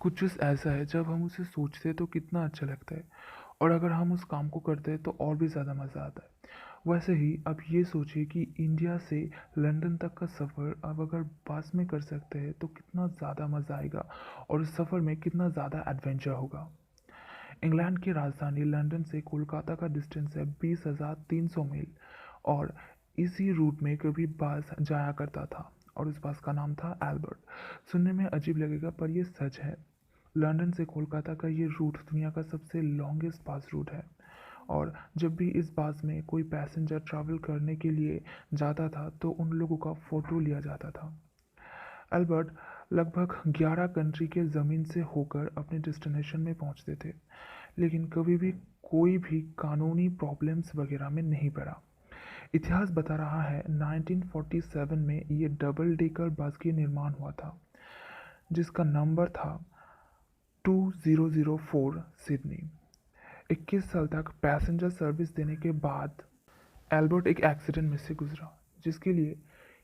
कुछ चीज़ ऐसा है जब हम उसे सोचते हैं तो कितना अच्छा लगता है और अगर हम उस काम को करते हैं तो और भी ज़्यादा मज़ा आता है। वैसे ही अब ये सोचिए कि इंडिया से लंदन तक का सफ़र अब अगर बस में कर सकते हैं तो कितना ज़्यादा मज़ा आएगा और उस सफ़र में कितना ज़्यादा एडवेंचर होगा। इंग्लैंड की राजधानी लंदन से कोलकाता का डिस्टेंस है 20,300 मील और इसी रूट में कभी बस जाया करता था और उस बस का नाम था एल्बर्ट। सुनने में अजीब लगेगा पर यह सच है। लंदन से कोलकाता का ये रूट दुनिया का सबसे लॉन्गेस्ट बस रूट है और जब भी इस बस में कोई पैसेंजर ट्रैवल करने के लिए जाता था तो उन लोगों का फ़ोटो लिया जाता था। अल्बर्ट लगभग 11 कंट्री के ज़मीन से होकर अपने डेस्टिनेशन में पहुंचते थे, लेकिन कभी भी कोई भी कानूनी प्रॉब्लम्स वगैरह में नहीं पड़ा। इतिहास बता रहा है 1947 में ये डबल डेकर बस की निर्माण हुआ था, जिसका नंबर था 2004 सिडनी। 21 साल तक पैसेंजर सर्विस देने के बाद एल्बर्ट एक एक्सीडेंट में से गुजरा, जिसके लिए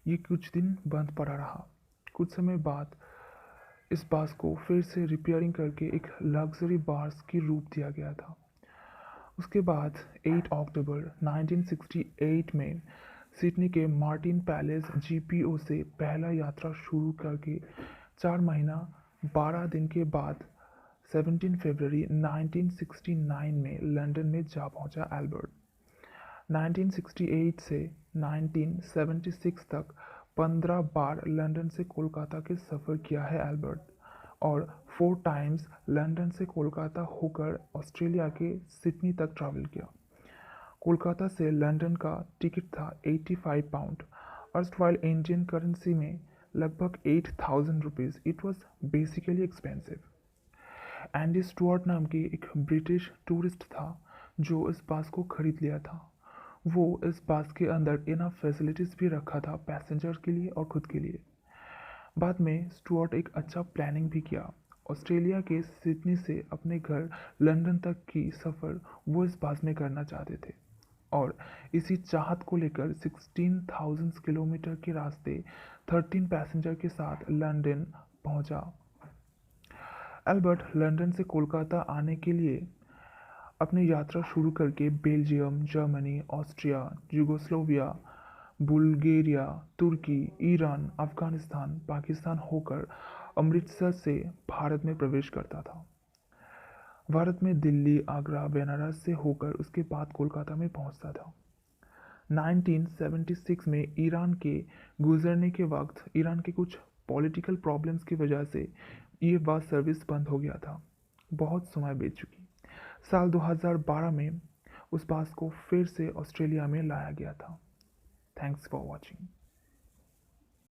ये कुछ दिन बंद पड़ा रहा। कुछ समय बाद इस बस को फिर से रिपेयरिंग करके एक लग्जरी बस की रूप दिया गया था। उसके बाद 8 अक्टूबर 1968 में सिडनी के मार्टिन पैलेस जीपीओ से पहला यात्रा शुरू करके 4 महीना 12 दिन के बाद 17 फरवरी 1969 में लंदन में जा पहुंचा एल्बर्ट। 1968 से 1976 तक 15 बार लंदन से कोलकाता के सफ़र किया है एल्बर्ट और 4 टाइम्स लंदन से कोलकाता होकर ऑस्ट्रेलिया के सिडनी तक ट्रैवल किया। कोलकाता से लंदन का टिकट था 85 पाउंड अर्स्टवाइल इंडियन करेंसी में लगभग 8,000 rupees. It was basically expensive. Andy Stuart नाम की एक ब्रिटिश टूरिस्ट था जो इस बस को खरीद लिया था। वो इस बस के अंदर इनफ फैसिलिटीज़ भी रखा था पैसेंजर के लिए और खुद के लिए। बाद में स्टुअर्ट एक अच्छा प्लानिंग भी किया। ऑस्ट्रेलिया के सिडनी से अपने घर लंदन तक की सफ़र वो इस बस में करना चाहते थे और इसी चाहत को लेकर 16,000 किलोमीटर के रास्ते 13 पैसेंजर के साथ लंदन पहुंचा। एल्बर्ट लंदन से कोलकाता आने के लिए अपनी यात्रा शुरू करके बेल्जियम, जर्मनी, ऑस्ट्रिया, यूगोस्लोविया, बुल्गारिया, तुर्की, ईरान, अफगानिस्तान, पाकिस्तान होकर अमृतसर से भारत में प्रवेश करता था। भारत में दिल्ली, आगरा, बनारस से होकर उसके बाद कोलकाता में पहुंचता था। 1976 में ईरान के गुजरने के वक्त ईरान के कुछ पॉलिटिकल प्रॉब्लम्स की वजह से ये बस सर्विस बंद हो गया था। बहुत समय बीत चुकी। साल 2012 में उस बस को फिर से ऑस्ट्रेलिया में लाया गया था। Thanks for watching.